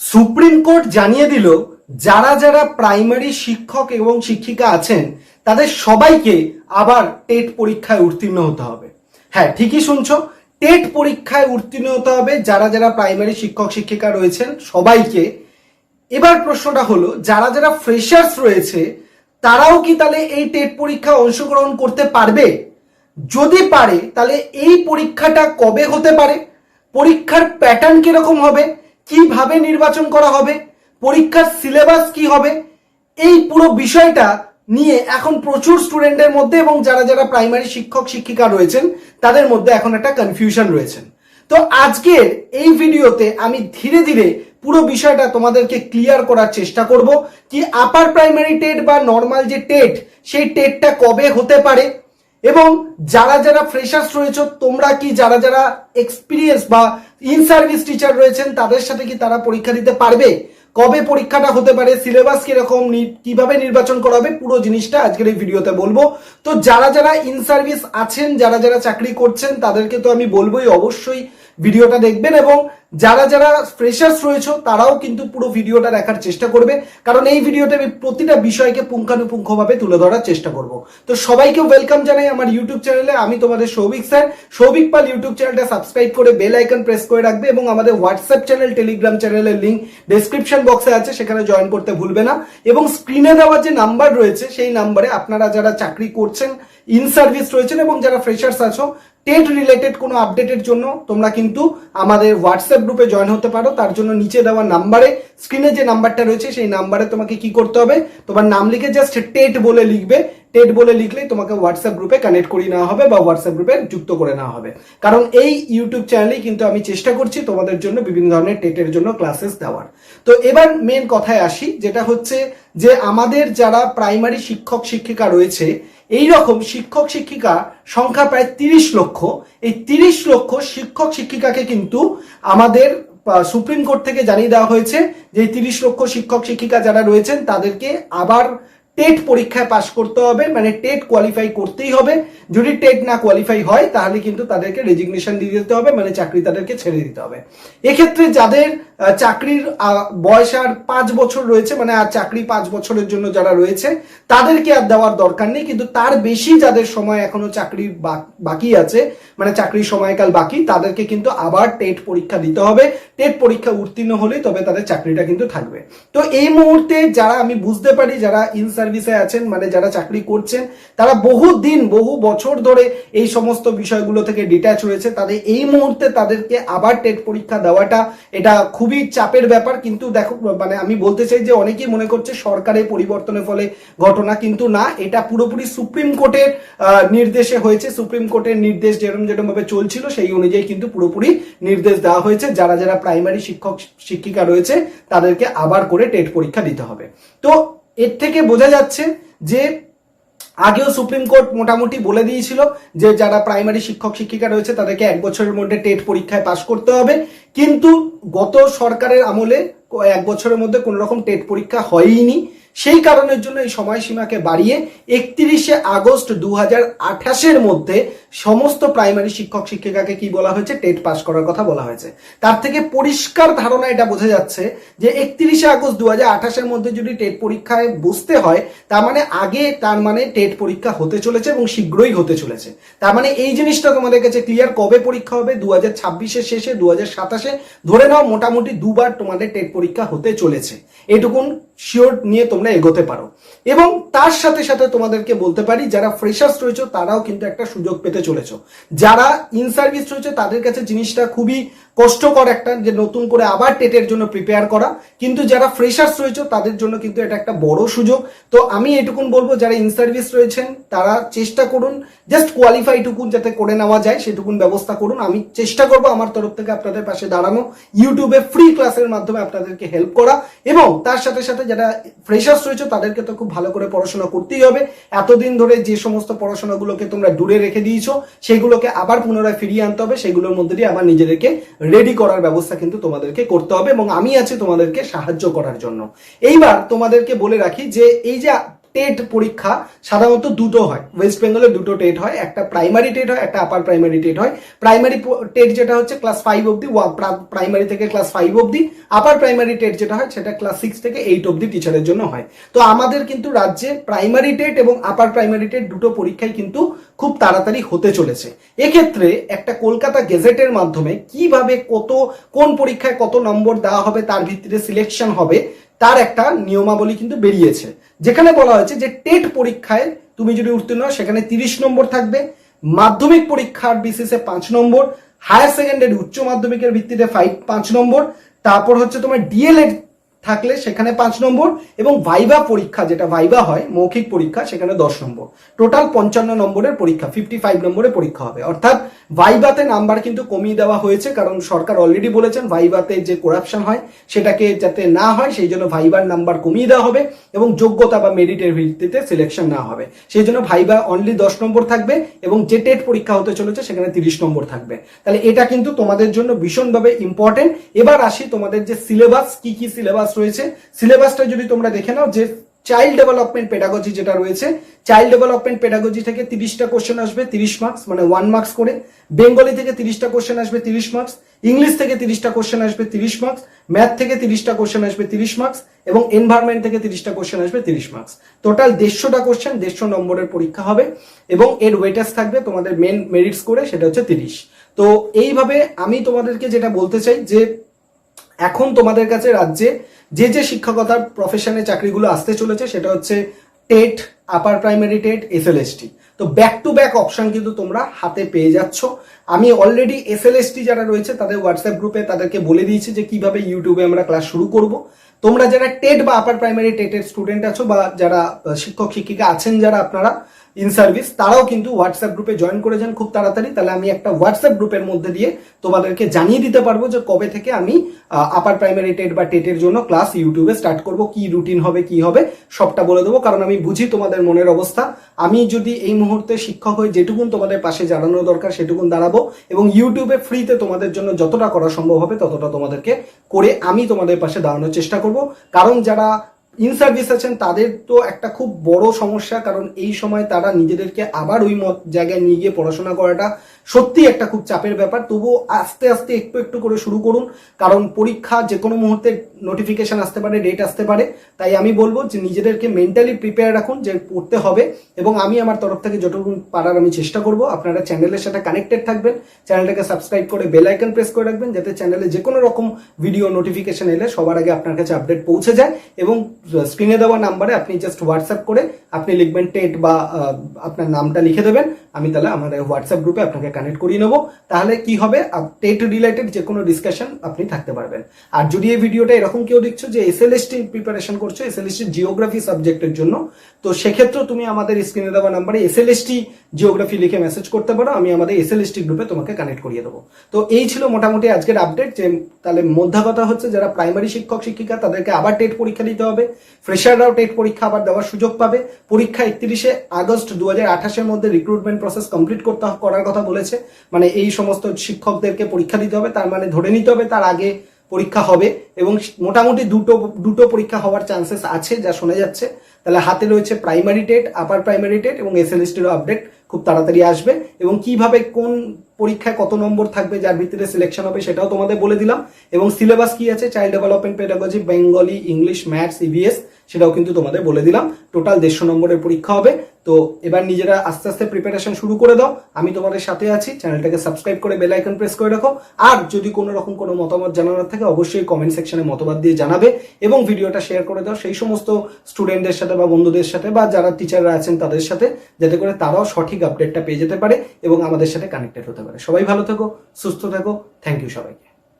Supreme court জানিয়ে দিল যারা যারা প্রাইমারি শিক্ষক এবং শিক্ষিকা আছেন তাদের সবাইকে আবার টেট পরীক্ষায় উত্তীর্ণ হতে হবে। হ্যাঁ, ঠিকই শুনছো, টেট পরীক্ষায় উত্তীর্ণ হতে হবে যারা যারা প্রাইমারি শিক্ষক শিক্ষিকা রয়েছেন সবাইকে। এবার প্রশ্নটা হলো, যারা যারা ফ্রেশার্স রয়েছে তারাও কি তাহলে এই টেট পরীক্ষায় অংশগ্রহণ করতে পারবে? যদি পারে তাহলে এই পরীক্ষাটা কবে হতে পারে, পরীক্ষার প্যাটার্ন কিরকম হবে, কিভাবে নির্বাচন করা হবে, পরীক্ষার সিলেবাস কি হবে, এই পুরো বিষয়টা নিয়ে এখন প্রচুর স্টুডেন্টের মধ্যে এবং যারা যারা প্রাইমারি শিক্ষক শিক্ষিকা রয়েছেন তাদের মধ্যে এখন একটা কনফিউশন রয়েছেন। তো আজকের এই ভিডিওতে আমি ধীরে ধীরে পুরো বিষয়টা তোমাদেরকে ক্লিয়ার করার চেষ্টা করব কি আপার প্রাইমারি টেট বা নর্মাল যে টেট সেই টেটটা কবে হতে পারে, এবং যারা যারা ফ্রেশার্স রয়েছে তোমরা কি যারা যারা এক্সপিরিয়েন্স বা ইন সার্ভিস টিচার রয়েছেন তাদের সাথে কি তারা পরীক্ষা দিতে পারবে, কবে পরীক্ষাটা হতে পারে, সিলেবাস কিরকম, কিভাবে নির্বাচন করা হবে, পুরো জিনিসটা আজকের এই ভিডিওতে বলবো। তো যারা যারা ইন সার্ভিস আছেন, যারা যারা চাকরি করছেন তাদেরকে তো আমি বলবোই অবশ্যই ভিডিওটা দেখবেন, এবং যারা যারা ফ্রেশার্স রয়েছে তারাও কিন্তু পুরো ভিডিওটা দেখার চেষ্টা করবে, কারণ এই ভিডিওতে আমি প্রতিটা বিষয়কে পুঙ্খানুপুঙ্খভাবে তুলে ধরার চেষ্টা করব। তো সবাইকে ওয়েলকাম জানাই আমার ইউটিউব চ্যানেলে। আমি তোমাদের সৌভিক স্যার। সৌভিক পাল ইউটিউব চ্যানেলটা সাবস্ক্রাইব করে বেল আইকন প্রেস করে রাখবে, এবং আমাদের হোয়াটসঅ্যাপ চ্যানেল, টেলিগ্রাম চ্যানেলের লিঙ্ক ডেসক্রিপশন বক্সে আছে, সেখানে জয়েন করতে ভুলবে না। এবং স্ক্রিনে দেওয়া যে নাম্বার রয়েছে সেই নাম্বারে আপনারা যারা চাকরি করছেন, ইন সার্ভিস রয়েছেন এবং যারা ফ্রেশার্স আছো, টেট রিলেটেড কোনো আপডেটের জন্য তোমরা কিন্তু আমাদের হোয়াটসঅ্যাপ গ্রুপে জয়েন হতে পারো। তার জন্য নিচে দেওয়া নাম্বারে, স্ক্রিনে যে নাম্বারটা রয়েছে সেই নাম্বারে তোমাকে কি করতে হবে, তোমার নাম লিখে জাস্ট টেট বলে লিখবে। টেট বলে লিখলেই তোমাকে হোয়াটসঅ্যাপ গ্রুপে কানেক্ট করিয়ে নেওয়া হবে বা হোয়াটসঅ্যাপ গ্রুপে যুক্ত করে নেওয়া হবে। কারণ এই ইউটিউব চ্যানেলেই কিন্তু আমি চেষ্টা করছি তোমাদের জন্য বিভিন্ন ধরনের টেটের জন্য ক্লাসেস দেওয়ার। তো এবার মেন কথায় আসি, যেটা হচ্ছে যে আমাদের যারা প্রাইমারি শিক্ষক শিক্ষিকা রয়েছে, এই রকম শিক্ষক শিক্ষিকা সংখ্যা প্রায় 30 লক্ষ। এই 30 লক্ষ শিক্ষক শিক্ষিকাকে কিন্তু আমাদের সুপ্রিম কোর্ট থেকে জানিয়ে দেওয়া হয়েছে যে 30 লক্ষ শিক্ষক শিক্ষিকা যারা রয়েছেন তাদেরকে আবার টেট পরীক্ষায় পাশ করতে হবে, মানে টেট কোয়ালিফাই করতেই হবে। যদি টেট না কোয়ালিফাই হয় তাহলে কিন্তু তাদেরকে রেজিগনেশন দিয়ে দিতে হবে, মানে চাকরি তাদেরকে ছেড়ে দিতে হবে। এক্ষেত্রে যাদের চাকরির বয়স আর 5 বছর রয়েছে, মানে আর চাকরি 5 বছরের জন্য যারা রয়েছে তাদেরকে আর দেওয়ার দরকার নেই, কিন্তু তার বেশি যাদের সময় এখনো চাকরির বাকি আছে, মানে চাকরির সময়কাল বাকি, তাদেরকে কিন্তু আবার টেট পরীক্ষা দিতে হবে। টেট পরীক্ষা উত্তীর্ণ হলেই তবে তাদের চাকরিটা কিন্তু থাকবে। তো এই মুহূর্তে যারা আমি বুঝতে পারি যারা ইন সার্ভিসে আছেন, মানে যারা চাকরি করছেন, তারা বহু বছর ধরে এই সমস্ত বিষয়গুলো থেকে ডিট্যাচ রয়েছে, তাদের এই মুহূর্তে তাদেরকে আবার টেট পরীক্ষা দেওয়াটা এটা খুবই চাপের ব্যাপার। কিন্তু দেখো, মানে আমি বলতে চাই যে অনেকেই মনে করছে সরকারের পরিবর্তনের ফলে ঘটনা, কিন্তু না, এটা পুরোপুরি সুপ্রিম কোর্টের নির্দেশে হয়েছে। সুপ্রিম কোর্টের নির্দেশ যেরকম ভাবে চলছিল সেই অনুযায়ী কিন্তু পুরোপুরি নির্দেশ দেওয়া হয়েছে, যারা যারা প্রাইমারি শিক্ষক শিক্ষিকা রয়েছে তাদেরকে আবার করে টেট পরীক্ষা দিতে হবে। তো এর থেকে বোঝা যাচ্ছে যে আগেও সুপ্রিম কোর্ট মোটামুটি বলে দিয়েছিল যে যারা প্রাইমারি শিক্ষক শিক্ষিকা রয়েছে তাদেরকে 1 বছরের মধ্যে টেট পরীক্ষায় পাশ করতে হবে, কিন্তু গত সরকারের আমলে 1 বছরের মধ্যে কোনো রকম টেট পরীক্ষা হয়ইনি। সেই কারণের জন্য এই সময়সীমাকে বাড়িয়ে 31শে আগস্ট 2028-এর মধ্যে সমস্ত প্রাইমারি শিক্ষক শিক্ষিকাকে কি বলা হয়েছে, টেট পাস করার কথা বলা হয়েছে। তার থেকে পরিষ্কার ধারণা এটা বোঝা যাচ্ছে যে 31শে আগস্ট 2028-এর মধ্যে যদি টেট পরীক্ষায় বসতে হয় তার মানে আগে, তার মানে টেট পরীক্ষা হতে চলেছে এবং শীঘ্রই হতে চলেছে। তার মানে এই জিনিসটা তোমাদের কাছে ক্লিয়ার। কবে পরীক্ষা হবে, 2026-এর শেষে, 2027-এ, ধরে নাও মোটামুটি দুবার তোমাদের টেট পরীক্ষা হতে চলেছে, এটুকুন শিওর নিয়ে তোমরা এগোতে পারো। এবং তার সাথে সাথে তোমাদেরকে বলতে পারি যারা ফ্রেশার্স রয়েছে তারাও কিন্তু একটা সুযোগ পেতে চলেছো। যারা ইন সার্ভিস রয়েছে তাদের কাছে জিনিসটা খুবই কষ্টকর একটা, যে নতুন করে আবার টেটের জন্য প্রিপেয়ার করা, কিন্তু যারা ফ্রেশার্স রয়েছে তাদের জন্য কিন্তু এটা একটা বড় সুযোগ। তো আমি এটুকুন বলবো, যারা ইন সার্ভিস রয়েছেন তারা চেষ্টা করুন জাস্ট কোয়ালিফাই টুকুন যাতে করে নেওয়া যায় সেটুকুন ব্যবস্থা করুন। আমি চেষ্টা করবো আমার তরফ থেকে আপনাদের পাশে দাঁড়ানো, ইউটিউবে ফ্রি ক্লাসের মাধ্যমে আপনাদেরকে হেল্প করা, এবং তার সাথে সাথে যারা ফ্রেশার্স রয়েছে তাদেরকে তো খুব ভালো করে পড়াশোনা করতেই হবে। এতদিন ধরে যে সমস্ত পড়াশোনাগুলোকে তোমরা দূরে রেখে দিয়েছো সেগুলোকে আবার পুনরায় ফিরিয়ে আনতে হবে, সেগুলোর মধ্যে দিয়ে আবার নিজেদেরকে রেডি করার ব্যবস্থা কিন্তু তোমাদেরকে করতে হবে, এবং আমি আছি তোমাদেরকে সাহায্য করার জন্য। এইবার তোমাদেরকে বলে রাখি যে এই যে টেট পরীক্ষা সাধারণত দুটো হয়, ওয়েস্ট বেঙ্গলে দুটো টেট হয়, একটা প্রাইমারি টেট হয়, একটা আপার প্রাইমারি টেট হয়। প্রাইমারি টেট যেটা হচ্ছে ক্লাস 5 অবধি, প্রাইমারি থেকে ক্লাস 5 অবধি। আপার প্রাইমারি টেট যেটা হয় সেটা ক্লাস 6 থেকে 8 অবধি টিচারের জন্য হয়। তো আমাদের কিন্তু রাজ্যে প্রাইমারি টেট এবং আপার প্রাইমারি টেট দুটো পরীক্ষাই কিন্তু খুব তাড়াতাড়ি হতে চলেছে। এক্ষেত্রে একটা কলকাতা গেজেটের মাধ্যমে কিভাবে কোন পরীক্ষায় কত নম্বর দেওয়া হবে তার ভিত্তিতে সিলেকশন হবে তার একটা নিয়মাবলী কিন্তু বেরিয়েছে, যেখানে বলা হয়েছে যে টেট পরীক্ষায় তুমি যদি উত্তীর্ণ হও সেখানে 30 নম্বর থাকবে, মাধ্যমিক পরীক্ষার বেসিসে 5 নম্বর, হায়ার সেকেন্ডারি উচ্চ মাধ্যমিকের ভিত্তিতে 5 নম্বর, তারপর হচ্ছে তোমার ডিএলএড থাকলে সেখানে 5 নম্বর, এবং ভাইভা পরীক্ষা যেটা ভাইভা হয় মৌখিক পরীক্ষা সেখানে 10 নম্বর। টোটাল 55 নম্বরের পরীক্ষা, 55 নম্বরের পরীক্ষা হবে। অর্থাৎ ভাইভাতে নাম্বার কিন্তু কমিয়ে দেওয়া হয়েছে, কারণ সরকার অলরেডি বলেছেন ভাইভাতে যে করাপশন হয় সেটাকে যাতে না হয় সেই জন্য ভাইভার নাম্বার কমিয়ে দেওয়া হবে এবং যোগ্যতা বা মেরিটের ভিত্তিতে সিলেকশন না হবে। সেই জন্য ভাইভা অনলি 10 নম্বর থাকবে এবং যে টেট পরীক্ষা হতে চলেছে সেখানে 30 নম্বর থাকবে। তাহলে এটা কিন্তু তোমাদের জন্য ভীষণভাবে ইম্পর্টেন্ট। এবার আসি তোমাদের যে সিলেবাস, কি কি সিলেবাস রয়েছে। সিলেবাসটা যদি তোমরা দেখে নাও, যে চাইল্ড ডেভেলপমেন্ট পেডাগজি যেটা রয়েছে, চাইল্ড ডেভেলপমেন্ট পেডাগজি থেকে 30টা কোশ্চেন আসবে 30 মার্কস, মানে 1 মার্কস করে। বেঙ্গলি থেকে 30টা কোশ্চেন আসবে 30 মার্কস, ইংলিশ থেকে 30টা কোশ্চেন আসবে 30 মার্কস, ম্যাথ থেকে 30টা কোশ্চেন আসবে 30 মার্কস এবং এনভায়রনমেন্ট থেকে 30টা কোশ্চেন আসবে 30 মার্কস। টোটাল 150টা কোশ্চেন, 150 নম্বরের পরীক্ষা হবে এবং এর ওয়েটেজ থাকবে তোমাদের মেন মেরিটস করে, সেটা হচ্ছে 30। তো এইভাবে আমি তোমাদেরকে যেটা বলতে চাই যে এখন তোমাদের কাছে রাজ্যে যে শিক্ষকতার প্রফেশনে চাকরিগুলো আসতে চলেছে সেটা হচ্ছে TET, upper primary TET, SLST. তো ব্যাক টু ব্যাক অপশন কিন্তু তোমরা হাতে পেয়ে যাচ্ছ। আমি অলরেডি এসএলএসটি যারা রয়েছে তাদের হোয়াটসঅ্যাপ গ্রুপে তাদেরকে বলে দিয়েছি যে কিভাবে ইউটিউবে আমরা ক্লাস শুরু করব। তোমরা যারা টেট বা আপার প্রাইমারি টেটের স্টুডেন্ট আছো বা যারা শিক্ষক শিক্ষিকা আছেন যারা আপনারা ইন সার্ভিস, তারাও কিন্তু হোয়াটসঅ্যাপ গ্রুপে জয়েন করে যান খুব তাড়াতাড়ি। তাহলে আমি একটা হোয়াটসঅ্যাপ গ্রুপের মধ্যে দিয়ে তোমাদেরকে জানিয়ে দিতে পারবো যে কবে থেকে আমি আপার প্রাইমারি টেট বা টেটের জন্য ক্লাস ইউটিউবে স্টার্ট করব, কি রুটিন হবে কি হবে সবটা বলে দেবো। কারণ আমি বুঝি তোমাদের মনের অবস্থা। আমি যদি এই মুহূর্তে শিক্ষক হয়ে যেটুকুন তোমাদের পাশে দাঁড়ানো দরকার সেটুকুন দাঁড়াবো এবং ইউটিউবে ফ্রিতে তোমাদের জন্য যতটা করা সম্ভব হবে ততটা তোমাদেরকে করে আমি তোমাদের পাশে দাঁড়ানোর চেষ্টা করব। কারণ যারা ইন সার্ভিস আছেন তাদের তো একটা খুব বড় সমস্যা, কারণ এই সময় তারা নিজেদেরকে আবার ওই জায়গায় নিয়ে গিয়ে পড়াশোনা করাটা সত্যি একটা খুব চাপের ব্যাপার। তবুও আস্তে আস্তে একটু একটু করে শুরু করুন, কারণ পরীক্ষা যে কোনো মুহূর্তে নোটিফিকেশন আসতে পারে, ডেট আসতে পারে। তাই আমি বলবো যে নিজেদেরকে মেন্টালি প্রিপেয়ার রাখুন যে পড়তে হবে, এবং আমি আমার তরফ থেকে যতটুকু পারার আমি চেষ্টা করব। আপনারা চ্যানেলের সাথে কানেক্টেড থাকবেন, চ্যানেলটাকে সাবস্ক্রাইব করে বেল আইকন প্রেস করে রাখবেন যাতে চ্যানেলে যে কোনো রকম ভিডিও নোটিফিকেশন এলে সবার আগে আপনার কাছে আপডেট পৌঁছে যায়। এবং স্ক্রিনে দেওয়া নাম্বারে আপনি জাস্ট হোয়াটসঅ্যাপ করে আপনি লিখবেন টেট বা আপনার নামটা লিখে দেবেন, আমি তাহলে আমাদের হোয়াটসঅ্যাপ গ্রুপে আপনাকে কানেক্ট করিয়ে নেবো। তাহলে কি হবে, টেট রিলেটেড যে কোনো ডিসকাশন আপনি থাকতে পারবেন। আর যদি এই ভিডিওটা এরকম কেউ দেখছো যে এসএলএসটি প্রিপারেশন করছো, এসএলএসটি জিওগ্রাফি সাবজেক্টের জন্য, তো সেক্ষেত্রে তুমি আমাদের স্ক্রিনে দেওয়া নাম্বারে এসএলএসটি জিওগ্রাফি লিখে মেসেজ করতে পারো, আমি আমাদের এসএলএসটি গ্রুপে তোমাকে কানেক্ট করিয়ে দেবো। তো এই ছিল মোটামুটি আজকের আপডেট। যে তাহলে মধ্যা কথা হচ্ছে যারা প্রাইমারি শিক্ষক শিক্ষিকা তাদেরকে আবার টেট পরীক্ষা দিতে হবে, ফ্রেশাররাও টেট পরীক্ষা আবার দেওয়ার সুযোগ পাবে। পরীক্ষা 31শে আগস্ট 2028-এর মধ্যে রিক্রুটমেন্ট প্রসেস কমপ্লিট করার কথা বলেছে, মানে এই সমস্ত শিক্ষকদেরকে পরীক্ষা দিতে হবে, তার মানে ধরে নিতে হবে তার আগে পরীক্ষা হবে এবং মোটামুটি দুটো পরীক্ষা হওয়ার চান্সেস আছে যা শোনা যাচ্ছে। তাহলে হাতে রয়েছে primary TET, upper primary TET এবং এসএলএসটির আপডেট খুব তাড়াতাড়ি আসবে, এবং কিভাবে কোন পরীক্ষায় কত নম্বর থাকবে যার ভিত্তিতে সিলেকশন হবে সেটাও তোমাদের বলে দিলাম। এবং সিলেবাস কি আছে, child development pedagogy, Bengali, English, maths, EVS সেটাও কিন্তু তোমাদের বলে দিলাম। টোটাল 150 নম্বরের পরীক্ষা হবে। তো এবার নিজেরা আস্তে আস্তে প্রিপারেশন শুরু করে দাও, আমি তোমাদের সাথে আছি। চ্যানেলটাকে সাবস্ক্রাইব করে বেল আইকন প্রেস করে রাখো। আর যদি কোনো রকম কোনো মতামত জানানোর থাকে অবশ্যই কমেন্ট সেকশনে মতামত দিয়ে জানাবে এবং ভিডিওটা শেয়ার করে দাও সেই সমস্ত স্টুডেন্টদের সাথে বা বন্ধুদের সাথে বা যারা টিচাররা আছেন তাদের সাথে, যাতে করে তারাও সঠিক আপডেটটা পেয়ে যেতে পারে এবং আমাদের সাথে কানেক্টেড হতে পারে। সবাই ভালো থেকো, সুস্থ থেকো, থ্যাংক ইউ সবাইকে।